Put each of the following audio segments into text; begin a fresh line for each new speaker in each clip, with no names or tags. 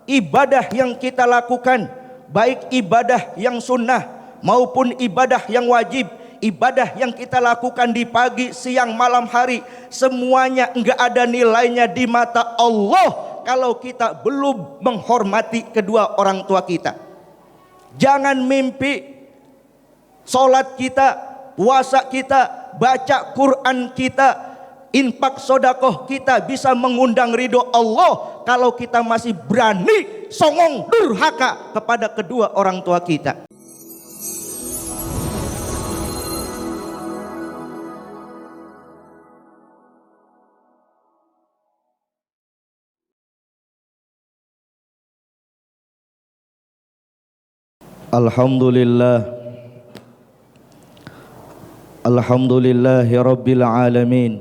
ibadah yang kita lakukan, baik ibadah yang sunnah maupun ibadah yang wajib, ibadah yang kita lakukan di pagi, siang, malam hari, semuanya enggak ada nilainya di mata Allah kalau kita belum menghormati kedua orang tua kita. Jangan mimpi sholat kita, puasa kita, baca Quran kita, infak sodakoh kita bisa mengundang ridho Allah kalau kita masih berani songong durhaka kepada kedua orang tua kita. Alhamdulillahi rabbil alamin.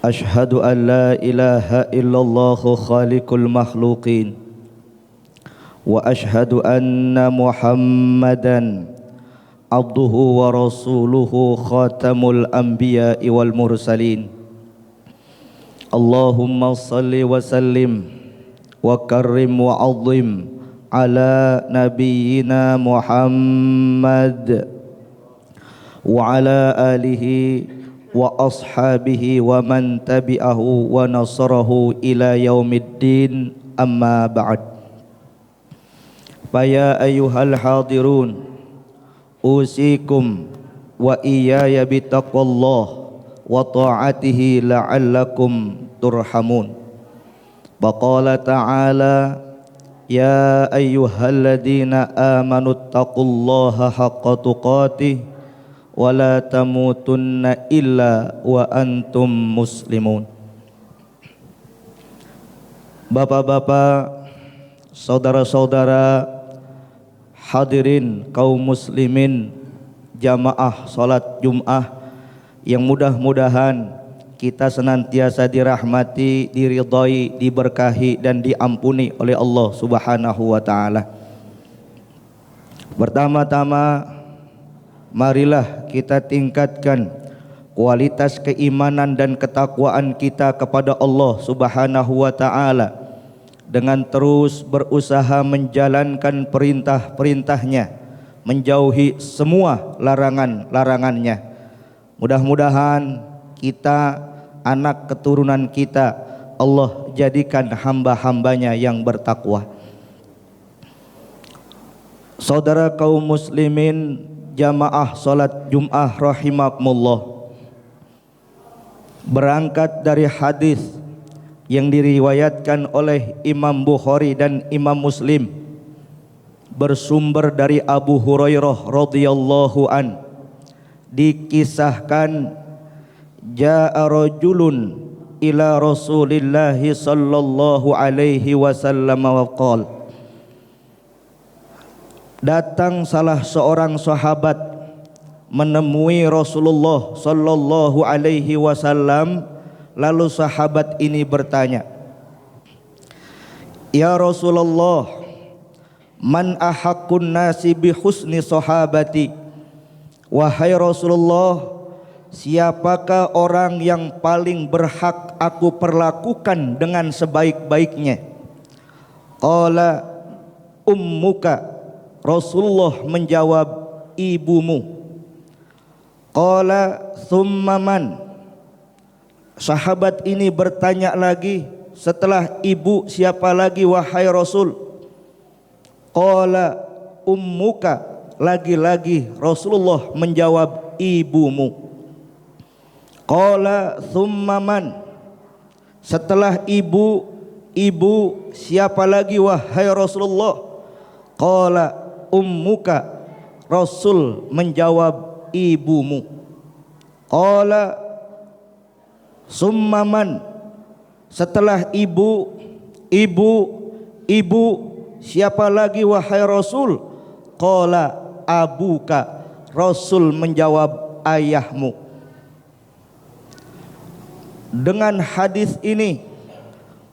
Ashhadu an la ilaha illallah khaliqul makhluqin, wa ashhadu anna Muhammadan abduhu wa rasuluhu khatamul anbiya'i wal mursalin. Allahumma salli wa sallim wa karrim wa azim ala nabiyyina Muhammad wa ala alihi wa ashabihi wa man tabi'ahu wa nasarahu ila yaumiddin, amma ba'd. Faya ayyuhal hadirun, usikum wa iyaya bitaqwallah wa ta'atihi la'allakum turhamun. Wa ta'ala ya ayyuhalladzina amanu taqullaha haqqa tuqatih wa la tamutunna illa wa antum muslimun. Bapak-bapak, saudara-saudara, hadirin kaum muslimin jamaah salat Jum'ah yang mudah-mudahan kita senantiasa dirahmati, diridhai, diberkahi dan diampuni oleh Allah Subhanahu wa taala. Pertama-tama, marilah kita tingkatkan kualitas keimanan dan ketakwaan kita kepada Allah Subhanahu wa taala dengan terus berusaha menjalankan perintah-perintahnya, menjauhi semua larangan-larangannya. Mudah-mudahan kita, anak keturunan kita, Allah jadikan hamba-hambanya yang bertakwa. Saudara kaum muslimin jamaah salat Jum'ah rahimakumullah, berangkat dari hadis yang diriwayatkan oleh Imam Bukhari dan Imam Muslim, bersumber dari Abu Hurairah radhiyallahu an, dikisahkan ja'a rajulun ila Rasulillah sallallahu alaihi wasallam wa qala, datang salah seorang sahabat menemui Rasulullah sallallahu alaihi wasallam, lalu sahabat ini bertanya, ya Rasulullah, man ahaqqun nasi bi husni sahabati, wahai Rasulullah, siapakah orang yang paling berhak aku perlakukan dengan sebaik-baiknya? Qala ummuka, Rasulullah menjawab, ibumu. Qala thumma man, sahabat ini bertanya lagi, setelah ibu siapa lagi wahai Rasul? Qala ummuka, lagi-lagi Rasulullah menjawab, ibumu. Qala thumma man, setelah ibu siapa lagi wahai Rasulullah? Qala ummuka, Rasul menjawab, ibumu. Qala summa man, setelah ibu siapa lagi wahai Rasul? Qala abuka, Rasul menjawab, ayahmu. Dengan hadis ini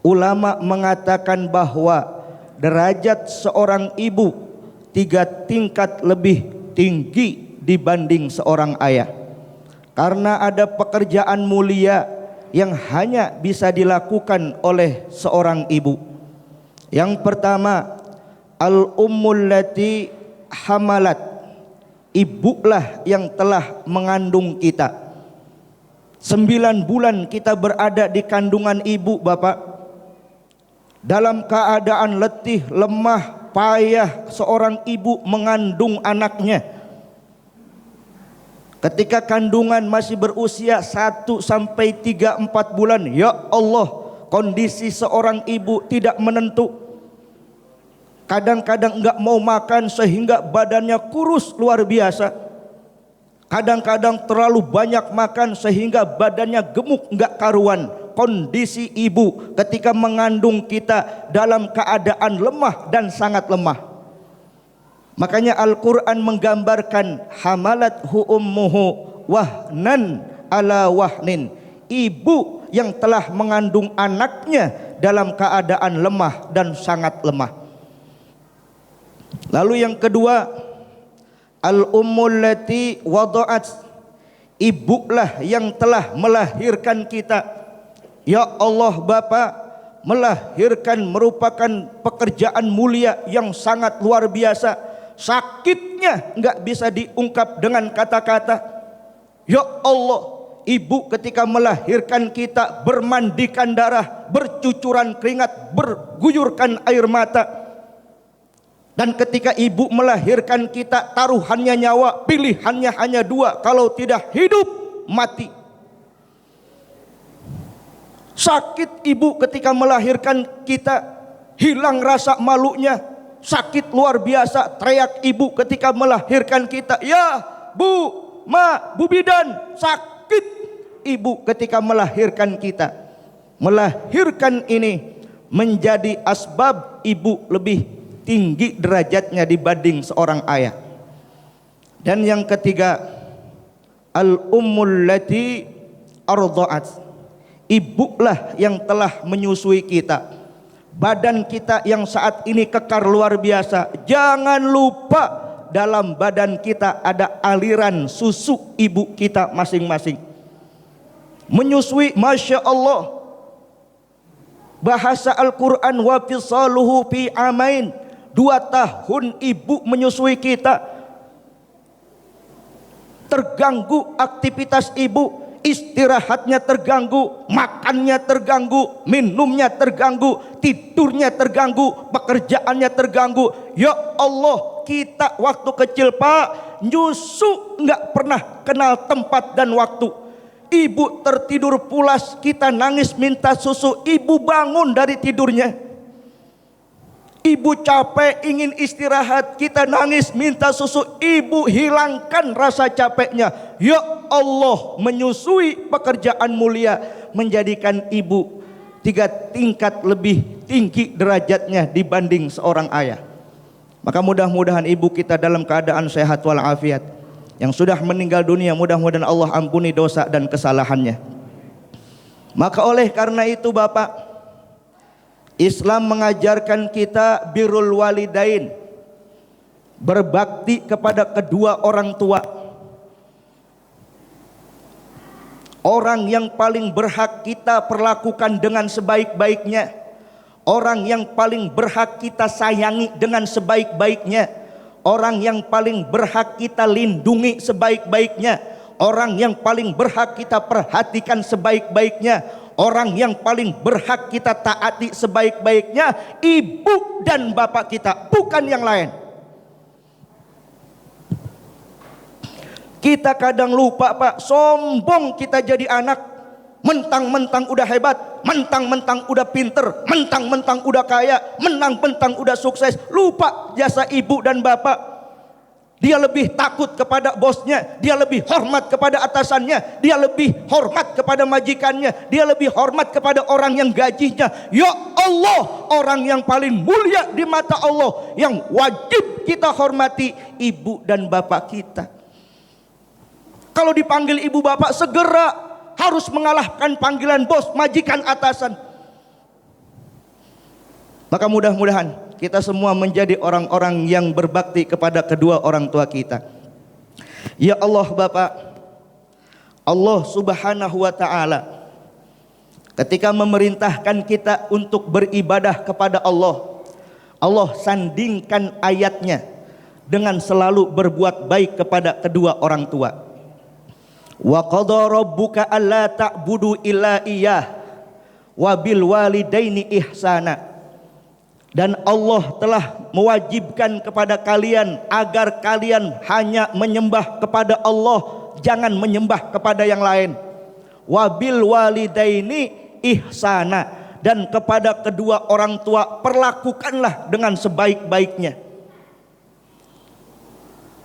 ulama mengatakan bahwa derajat seorang ibu 3 tingkat lebih tinggi dibanding seorang ayah, karena ada pekerjaan mulia yang hanya bisa dilakukan oleh seorang ibu. Yang pertama, al-ummul lati hamalat, ibulah yang telah mengandung kita. 9 bulan kita berada di kandungan ibu, Bapak, dalam keadaan letih, lemah, payah seorang ibu mengandung anaknya. Ketika kandungan masih berusia 1 sampai 3, 4 bulan, ya Allah, kondisi seorang ibu tidak menentu. Kadang-kadang enggak mau makan sehingga badannya kurus luar biasa. Kadang-kadang terlalu banyak makan sehingga badannya gemuk enggak karuan. Kondisi ibu ketika mengandung kita dalam keadaan lemah dan sangat lemah. Makanya Al-Quran menggambarkan hamalathu ummuhu wahnan ala wahnin, ibu yang telah mengandung anaknya dalam keadaan lemah dan sangat lemah. Lalu yang kedua, al-ummul lati wada'at, ibulah yang telah melahirkan kita. Ya Allah, Bapak, melahirkan merupakan pekerjaan mulia yang sangat luar biasa. Sakitnya enggak bisa diungkap dengan kata-kata. Ya Allah, ibu ketika melahirkan kita bermandikan darah, bercucuran keringat, berguyurkan air mata. Dan ketika ibu melahirkan kita, taruhannya nyawa, pilihannya hanya 2, kalau tidak hidup, mati. Sakit ibu ketika melahirkan kita, hilang rasa malunya. Sakit luar biasa, teriak ibu ketika melahirkan kita, ya bu, ma, bu bidan. Sakit ibu ketika melahirkan kita. Melahirkan ini menjadi asbab ibu lebih tinggi derajatnya dibanding seorang ayah. Dan yang ketiga, al-ummul lati arda'at, ibulah yang telah menyusui kita. Badan kita yang saat ini kekar luar biasa, jangan lupa dalam badan kita ada aliran susu ibu kita masing-masing. Menyusui, Masya Allah, bahasa Al-Quran, wa fisaluhu fi amain, 2 tahun ibu menyusui kita. Terganggu aktivitas ibu, istirahatnya terganggu, makannya terganggu, minumnya terganggu, tidurnya terganggu, pekerjaannya terganggu. Ya Allah, kita waktu kecil, Pak, nyusu nggak pernah kenal tempat dan waktu. Ibu tertidur pulas, kita nangis minta susu, ibu bangun dari tidurnya. Ibu capek ingin istirahat, kita nangis minta susu, ibu hilangkan rasa capeknya. Ya Allah, menyusui pekerjaan mulia, menjadikan ibu 3 tingkat lebih tinggi derajatnya dibanding seorang ayah. Maka mudah-mudahan ibu kita dalam keadaan sehat walafiat. Yang sudah meninggal dunia, mudah-mudahan Allah ampuni dosa dan kesalahannya. Maka oleh karena itu, Bapak, Islam mengajarkan kita birrul walidain, berbakti kepada kedua orang tua. Orang yang paling berhak kita perlakukan dengan sebaik-baiknya, orang yang paling berhak kita sayangi dengan sebaik-baiknya, orang yang paling berhak kita lindungi sebaik-baiknya, orang yang paling berhak kita perhatikan sebaik-baiknya, orang yang paling berhak kita taati sebaik-baiknya, ibu dan bapak kita, bukan yang lain. Kita kadang lupa, Pak, sombong kita jadi anak, mentang-mentang udah hebat, mentang-mentang udah pinter, mentang-mentang udah kaya, mentang-mentang udah sukses, lupa jasa ibu dan bapak. Dia lebih takut kepada bosnya, dia lebih hormat kepada atasannya, dia lebih hormat kepada majikannya, dia lebih hormat kepada orang yang gajinya. Ya Allah, orang yang paling mulia di mata Allah, yang wajib kita hormati, ibu dan bapak kita. Kalau dipanggil ibu bapak, segera harus mengalahkan panggilan bos, majikan, atasan. Maka mudah-mudahan kita semua menjadi orang-orang yang berbakti kepada kedua orang tua kita. Ya Allah, Bapak, Allah Subhanahu wa ta'ala ketika memerintahkan kita untuk beribadah kepada Allah, Allah sandingkan ayatnya dengan selalu berbuat baik kepada kedua orang tua. Wa qadha rabbuka alla ta'budu illa iyyah wa bil walidaini ihsana. Dan Allah telah mewajibkan kepada kalian agar kalian hanya menyembah kepada Allah, jangan menyembah kepada yang lain. Wa bil walidaini ihsana, dan kepada kedua orang tua perlakukanlah dengan sebaik-baiknya.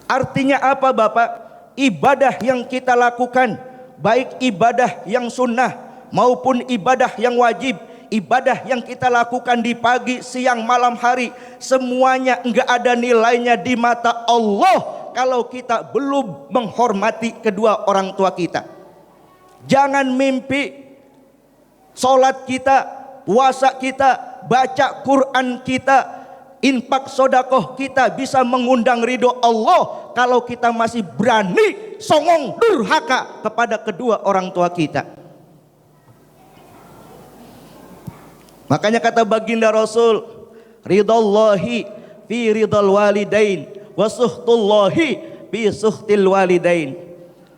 Artinya apa Bapak? Ibadah yang kita lakukan, baik ibadah yang sunnah maupun ibadah yang wajib, ibadah yang kita lakukan di pagi, siang, malam hari, semuanya enggak ada nilainya di mata Allah kalau kita belum menghormati kedua orang tua kita. Jangan mimpi sholat kita, puasa kita, baca Quran kita, infak sodakoh kita bisa mengundang ridho Allah kalau kita masih berani songong durhaka kepada kedua orang tua kita. Makanya kata baginda Rasul, ridallahi fi ridal walidain wa suhtullahi fi suhtil walidain.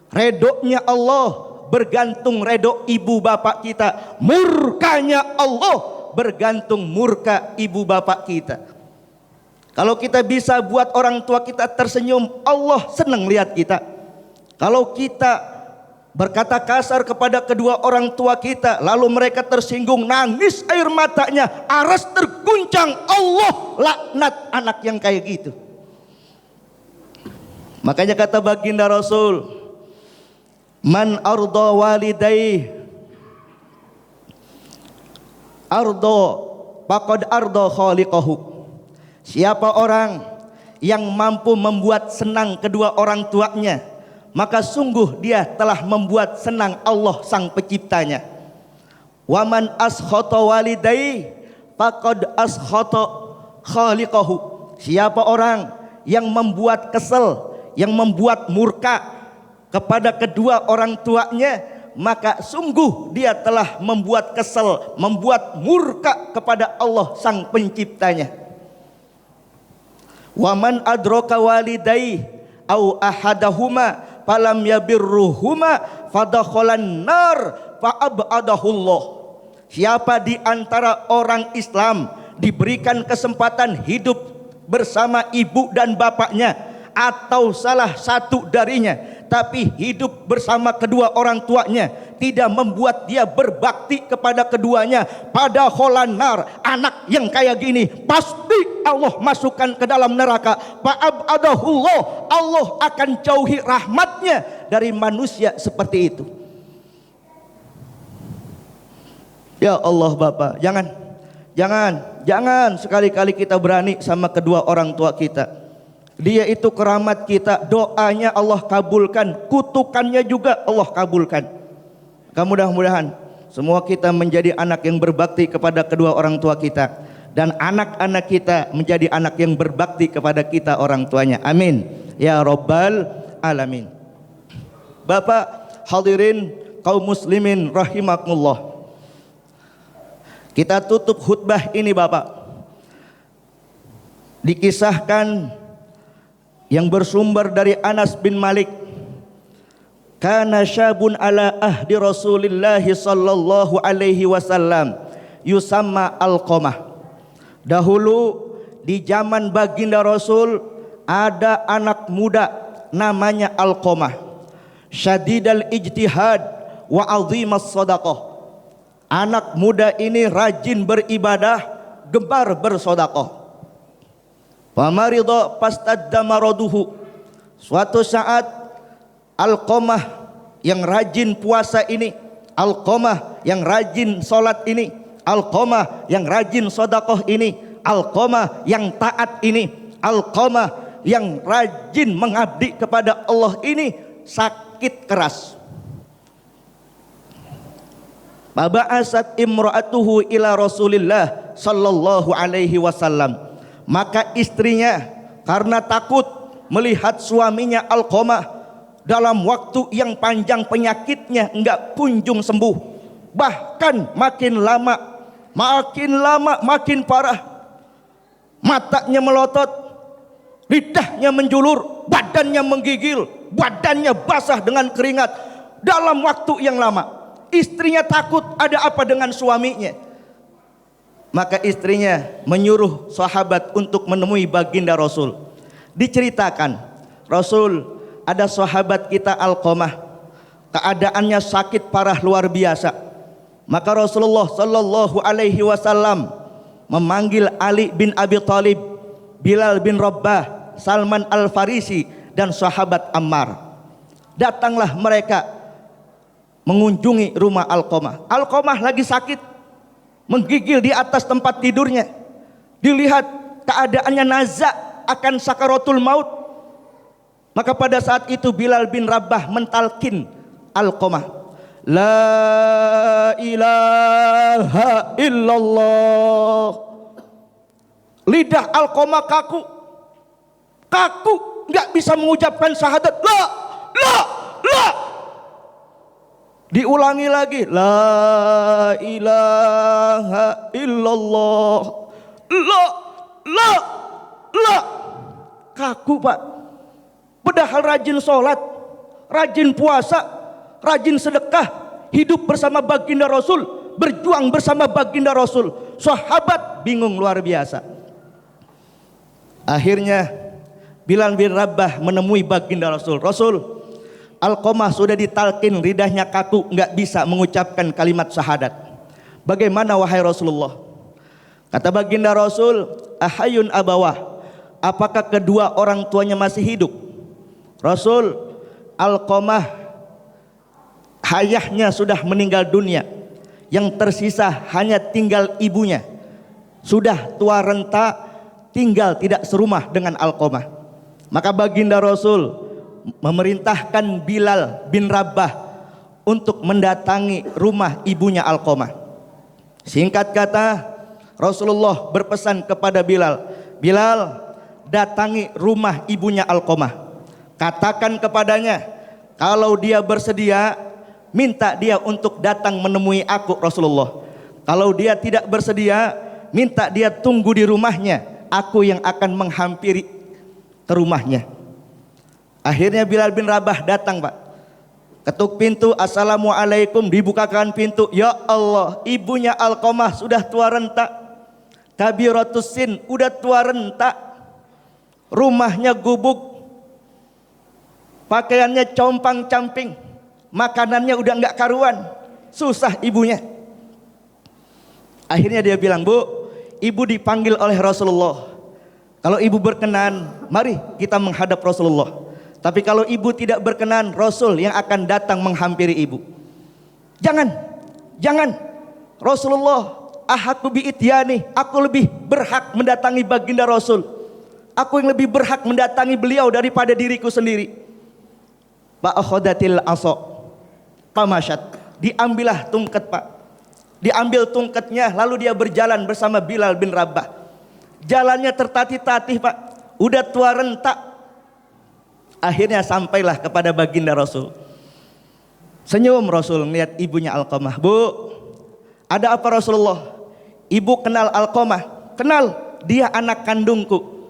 Redonya Allah bergantung redo ibu bapak kita, murkanya Allah bergantung murka ibu bapak kita. Kalau kita bisa buat orang tua kita tersenyum, Allah senang lihat kita. Kalau kita berkata kasar kepada kedua orang tua kita, lalu mereka tersinggung, nangis air matanya, aras terguncang, Allah laknat anak yang kayak gitu. Makanya kata baginda Rasul, man arda walidayhi arda faqad arda khaliqahu. Siapa orang yang mampu membuat senang kedua orang tuanya, maka sungguh dia telah membuat senang Allah sang penciptanya. Wa man askhata walidayhi faqad askhata khaliqahu. Siapa orang yang membuat kesel, yang membuat murka kepada kedua orang tuanya, maka sungguh dia telah membuat kesel, membuat murka kepada Allah sang penciptanya. Wa man adraka walidayhi au ahadahuma falam yabirruhuma fadakhalan nar fa'abadahullah. Siapa di antara orang Islam diberikan kesempatan hidup bersama ibu dan bapaknya, atau salah satu darinya, tapi hidup bersama kedua orang tuanya tidak membuat dia berbakti kepada keduanya, pada kholanar, anak yang kayak gini pasti Allah masukkan ke dalam neraka. Fa'abadahullah, Allah akan jauhi rahmatnya dari manusia seperti itu. Ya Allah Bapak, jangan sekali-kali kita berani sama kedua orang tua kita. Dia itu keramat kita, doanya Allah kabulkan, kutukannya juga Allah kabulkan. Mudah-mudahan semua kita menjadi anak yang berbakti kepada kedua orang tua kita, dan anak-anak kita menjadi anak yang berbakti kepada kita orang tuanya. Amin ya Rabbal Alamin. Bapak hadirin kaum muslimin rahimakumullah, kita tutup khutbah ini Bapak, dikisahkan yang bersumber dari Anas bin Malik, kana syabun ala ahdi Rasulillah sallallahu alaihi wasallam yusamma Alqamah. Dahulu di zaman baginda Rasul ada anak muda namanya Alqamah, syadidal ijtihad wa azimas sadaqah. Anak muda ini rajin beribadah, gemar bersedekah. Famarida fastadda maraduhu. Suatu saat Alqamah yang rajin puasa ini, Alqamah yang rajin sholat ini, Alqamah yang rajin sedekah ini, Alqamah yang taat ini, Alqamah yang rajin mengabdi kepada Allah ini sakit keras. Baba'asat imra'atuhu ila Rasulillah sallallahu alaihi wasallam. Maka istrinya karena takut melihat suaminya Alqamah dalam waktu yang panjang penyakitnya enggak kunjung sembuh, Bahkan makin lama makin parah. Matanya melotot, lidahnya menjulur, badannya menggigil, badannya basah dengan keringat. Dalam waktu yang lama, istrinya takut ada apa dengan suaminya. Maka istrinya menyuruh sahabat untuk menemui baginda Rasul. Diceritakan, Rasul, ada sahabat kita Alqamah, keadaannya sakit parah luar biasa. Maka Rasulullah sallallahu alaihi wasallam memanggil Ali bin Abi Thalib, Bilal bin Rabbah, Salman Al-Farisi, dan sahabat Ammar. Datanglah mereka mengunjungi rumah Alqamah. Alqamah lagi sakit, menggigil di atas tempat tidurnya. Dilihat keadaannya naza akan sakaratul maut. Maka pada saat itu Bilal bin Rabah mentalkin Alqamah, la ilaha illallah. Lidah Alqamah kaku, nggak bisa mengucapkan syahadat la. Diulangi lagi, la ilaha illallah, la. Kaku Pak. Padahal rajin sholat, rajin puasa, rajin sedekah, hidup bersama baginda Rasul, berjuang bersama baginda Rasul. Sahabat bingung luar biasa. Akhirnya Bilal bin Rabah menemui baginda Rasul. Rasul, Alqamah sudah ditalkin, lidahnya kaku, nggak bisa mengucapkan kalimat syahadat. Bagaimana wahai Rasulullah? Kata baginda Rasul, ahayun abawah, apakah kedua orang tuanya masih hidup? Rasul, Alqamah ayahnya sudah meninggal dunia, yang tersisa hanya tinggal ibunya. Sudah tua renta, tinggal tidak serumah dengan Alqamah. Maka baginda Rasul memerintahkan Bilal bin Rabah untuk mendatangi rumah ibunya Alqamah. Singkat kata, Rasulullah berpesan kepada Bilal, Bilal, datangi rumah ibunya Alqamah. Katakan kepadanya, kalau dia bersedia, minta dia untuk datang menemui aku Rasulullah. Kalau dia tidak bersedia, minta dia tunggu di rumahnya, aku yang akan menghampiri ke rumahnya. Akhirnya Bilal bin Rabah datang Pak. Ketuk pintu, assalamualaikum, dibukakan pintu. Ya Allah, ibunya Alqamah sudah tua renta, kabiratus sin, udah tua renta, rumahnya gubuk, pakaiannya compang-camping, makanannya udah nggak karuan, susah ibunya. Akhirnya dia bilang, Bu, ibu dipanggil oleh Rasulullah. Kalau ibu berkenan, mari kita menghadap Rasulullah. Tapi kalau ibu tidak berkenan, Rasul yang akan datang menghampiri ibu. Jangan. Rasulullah, ahaqu bi ityani, aku lebih berhak mendatangi baginda Rasul. Aku yang lebih berhak mendatangi beliau daripada diriku sendiri. Fa'akhadatil asa famasyat, diambillah tungket Pak. Diambil tungketnya, lalu dia berjalan bersama Bilal bin Rabah. Jalannya tertatih-tatih Pak, udah tua renta. Akhirnya sampailah kepada baginda Rasul. Senyum Rasul melihat ibunya Alqamah. Bu, ada apa Rasulullah? Ibu kenal Alqamah? Kenal, dia anak kandungku.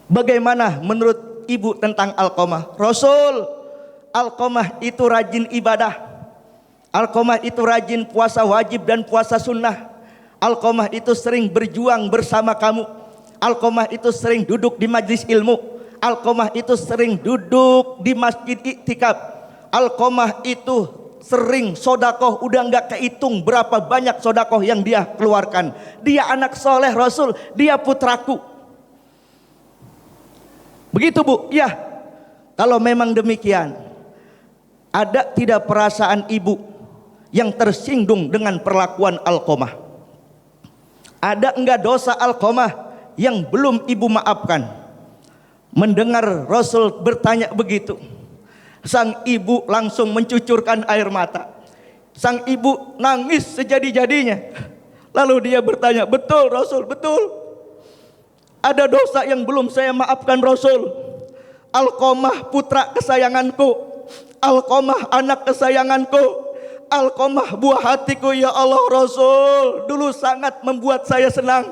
Bagaimana menurut ibu tentang Alqamah? Rasul, Alqamah itu rajin ibadah, Alqamah itu rajin puasa wajib dan puasa sunnah, Alqamah itu sering berjuang bersama kamu, Alqamah itu sering duduk di majlis ilmu, Alqamah itu sering duduk di masjid iktikaf, Alqamah itu sering sodakoh, udah nggak kehitung berapa banyak sodakoh yang dia keluarkan. Dia anak soleh Rasul, dia putraku. Begitu Bu? Ya. Kalau memang demikian, ada tidak perasaan ibu yang tersinggung dengan perlakuan Alqamah? Ada enggak dosa Alqamah yang belum ibu maafkan? Mendengar Rasul bertanya begitu, sang ibu langsung mencucurkan air mata. Sang ibu nangis sejadi-jadinya. Lalu dia bertanya, betul Rasul, betul. Ada dosa yang belum saya maafkan Rasul. Alqamah putra kesayanganku, Alqamah anak kesayanganku, Alqamah buah hatiku ya Allah. Rasul dulu sangat membuat saya senang,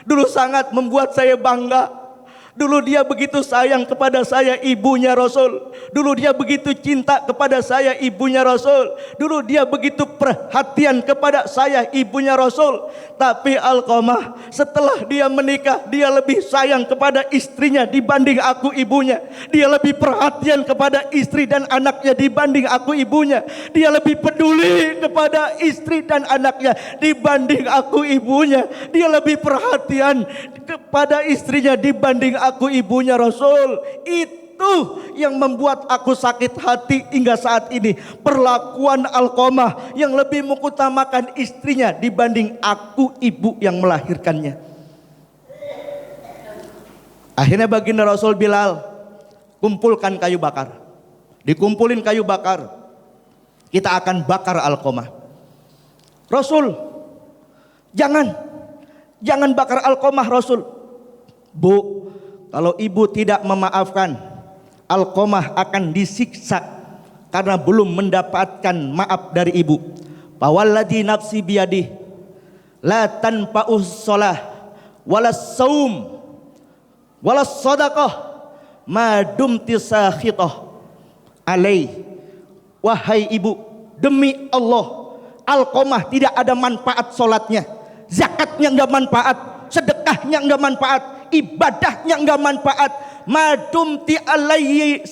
dulu sangat membuat saya bangga. Dulu dia begitu sayang kepada saya, ibunya Rasul. Dulu dia begitu cinta kepada saya, ibunya Rasul. Dulu dia begitu perhatian kepada saya, ibunya Rasul. Tapi Alqamah setelah dia menikah, dia lebih sayang kepada istrinya dibanding aku, ibunya. Dia lebih perhatian kepada istri dan anaknya dibanding aku, ibunya. Dia lebih peduli kepada istri dan anaknya dibanding aku, ibunya. Dia lebih perhatian kepada istrinya dibanding aku, ibunya Rasul. Itu yang membuat aku sakit hati hingga saat ini. Perlakuan Alqamah yang lebih mengutamakan istrinya dibanding aku, ibu yang melahirkannya. Akhirnya baginda Rasul Bilal, kumpulkan kayu bakar. Dikumpulin kayu bakar, kita akan bakar Alqamah. Rasul, jangan bakar Alqamah, Rasul. Bu, kalau ibu tidak memaafkan, Alqamah akan disiksa karena belum mendapatkan maaf dari ibu. Fawalladzi nafsi biyadih la tanfa'us shalah walas saum walas shadaqah ma dumti sakhitah alai. Wahai ibu, demi Allah, Alqamah tidak ada manfaat solatnya, zakatnya enggak manfaat, sedekahnya enggak manfaat, ibadahnya enggak manfaat. Madumti alaihi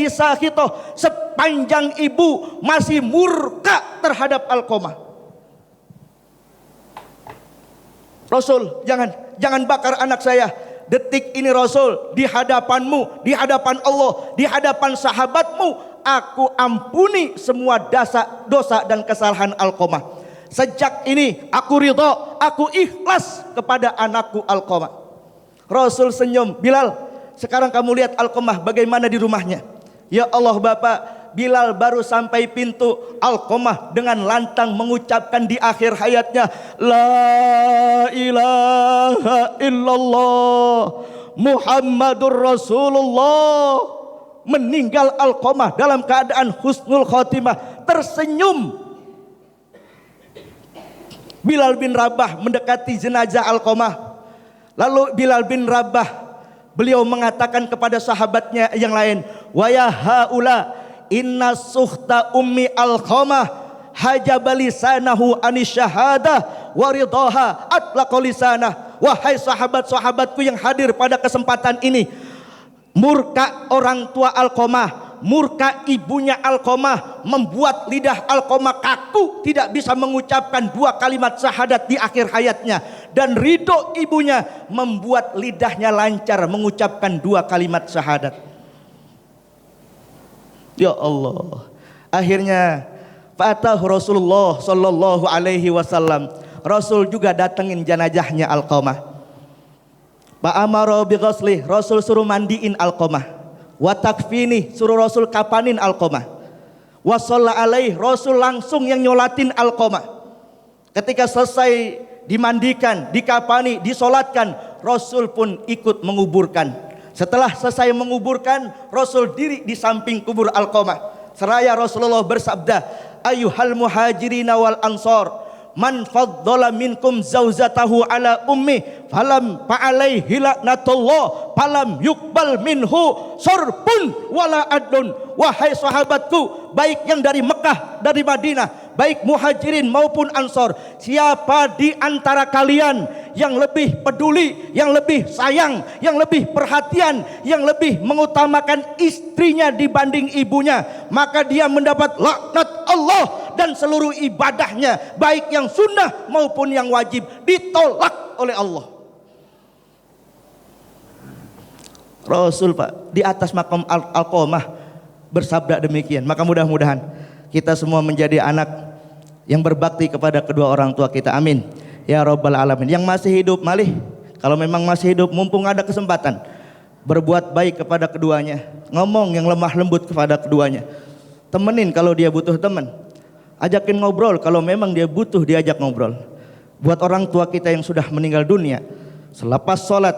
sakhitoh, sepanjang ibu masih murka terhadap Alqamah. Rasul, jangan bakar anak saya. Detik ini Rasul, di hadapanmu, di hadapan Allah, di hadapan sahabatmu, aku ampuni semua dosa dan kesalahan Alqamah. Sejak ini aku ridha, aku ikhlas kepada anakku Alqamah. Rasul senyum. Bilal, sekarang kamu lihat Alqamah bagaimana di rumahnya. Ya Allah Bapak, Bilal baru sampai pintu, Alqamah dengan lantang mengucapkan di akhir hayatnya, La ilaha illallah Muhammadur Rasulullah. Meninggal Alqamah dalam keadaan husnul khotimah, tersenyum. Bilal bin Rabah mendekati jenazah Alqamah. Lalu Bilal bin Rabah, beliau mengatakan kepada sahabatnya yang lain, wa ya haula inna suhta ummi Alqamah hajaba lisanahu anis syahadah wa ridaha atlaqa lisanah. Wahai sahabat-sahabatku yang hadir pada kesempatan ini, murka orang tua Alqamah, murka ibunya Alqamah membuat lidah Alqamah kaku, tidak bisa mengucapkan dua kalimat syahadat di akhir hayatnya. Dan ridho ibunya membuat lidahnya lancar mengucapkan dua kalimat syahadat. Ya Allah. Akhirnya fatahu Rasulullah sallallahu alaihi wasallam. Rasul juga datengin jenazahnya Alqamah. Pak amaro bi ghuslih, Rasul suruh mandiin Alqamah. Wa takfini, suruh Rasul kapanin Alqamah. Wa shalla alaih, Rasul langsung yang nyolatin Alqamah. Ketika selesai dimandikan, dikapani, disolatkan, Rasul pun ikut menguburkan. Setelah selesai menguburkan, Rasul diri di samping kubur Alqamah. Seraya Rasulullah bersabda, Ayyuhal muhajirina wal ansor, man faddala minkum zauzatahu ala ummi falam fa'alaihi laknatullah falam yukbal minhu sorpun wala adun. Wahai sahabatku, baik yang dari Mekah, dari Madinah, baik muhajirin maupun ansor, siapa di antara kalian yang lebih peduli, yang lebih sayang, yang lebih perhatian, yang lebih mengutamakan istrinya dibanding ibunya, maka dia mendapat laknat Allah, dan seluruh ibadahnya baik yang sunnah maupun yang wajib ditolak oleh Allah. Rasul Pak di atas makam Alqamah bersabda demikian. Maka mudah-mudahan kita semua menjadi anak yang berbakti kepada kedua orang tua kita. Amin ya rabbal alamin. Yang masih hidup, malih kalau memang masih hidup, mumpung ada kesempatan, berbuat baik kepada keduanya, ngomong yang lemah lembut kepada keduanya, temenin kalau dia butuh teman, ajakin ngobrol kalau memang dia butuh diajak ngobrol. Buat orang tua kita yang sudah meninggal dunia, selepas sholat,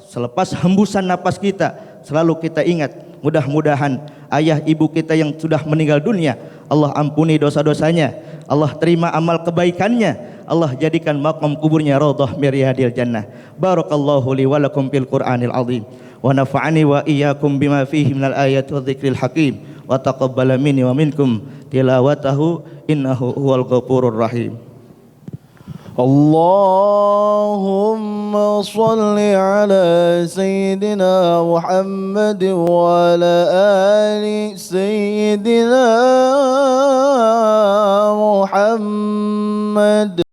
selepas hembusan napas kita, selalu kita ingat, mudah-mudahan ayah ibu kita yang sudah meninggal dunia, Allah ampuni dosa-dosanya, Allah terima amal kebaikannya, Allah jadikan maqam kuburnya raudhah min riyadil jannah. Barakallahu li wa lakum fil Qur'anil azim wa nafa'ani wa iyyakum bima fihi minal ayati wa dzikril hakim wa taqabbala minni wa minkum tilawatahu innahu huwal ghafurur rahim.
اللهم صل على سيدنا محمد وعلى آل سيدنا محمد.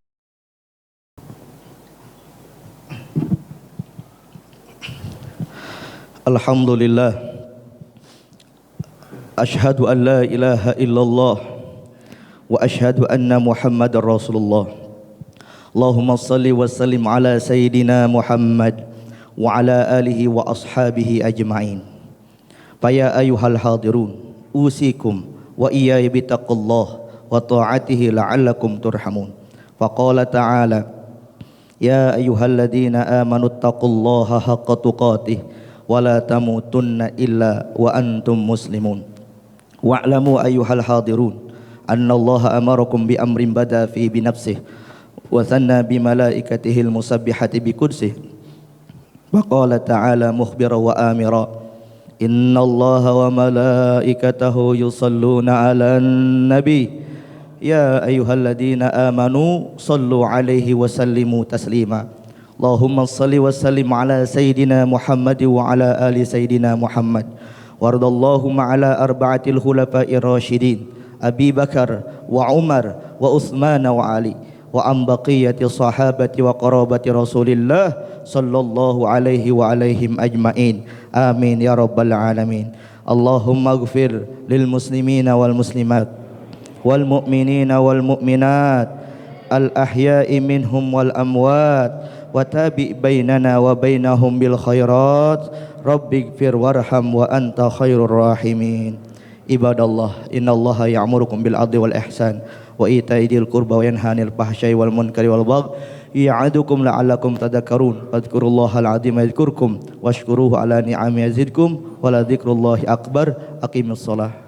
Alhamdulillah, ashhadu an la ilaha illallah wa ashhadu anna Muhammadar Rasulullah. Allahumma salli wa sallim ala Sayyidina Muhammad wa ala alihi wa ashabihi ajma'in. Faya ayuhal hadirun, usikum wa iyaya bitaqullah wa ta'atihi la'allakum turhamun. Faqala ta'ala, ya ayuhalladina amanu taqullaha haqqa tuqatih wa la tamutunna illa wa antum muslimun. Wa'lamu ayuhal hadirun anna allaha amarakum bi amrin bada fi binafsih wa thanna bi malaikatihil musabbihati bi kudsih wa qala ta'ala mukhbira wa amira innallaha wa malaikatahu yusalluna 'alan nabi ya ayyuhalladhina amanu sallu 'alaihi wa sallimu taslima. Allahumma salli wa sallim ala sayyidina Muhammad wa ala ali sayyidina Muhammad wardallahumma ala arba'atil khulafa'ir rasyidin Abi Bakar wa Umar wa Utsman wa Ali wa am baqiyati sahabati wa qarabati Rasulillah sallallahu alaihi wa alaihim ajmain. Amin ya rabbal alamin. Allahumma ighfir lil muslimina wal muslimat wal mu'minina wal mu'minat al ahya'i minhum wal amwat wa tabi' bainana wa bainahum bil khairat. Rabbighfir warham wa anta khairur rahimin. Ibadallah, innallaha ya'murukum bil adli wal ihsan wa ita'i dzil qurba wa yanha 'anil fahsya'i wal munkari wal baghi ya'idzukum la'allakum tadhakkarun. Fadhkurullahal 'azima yadhkurkum washkuruhu 'ala ni'amihi yazidkum wa la dzikrullahi akbar. Aqimissalah.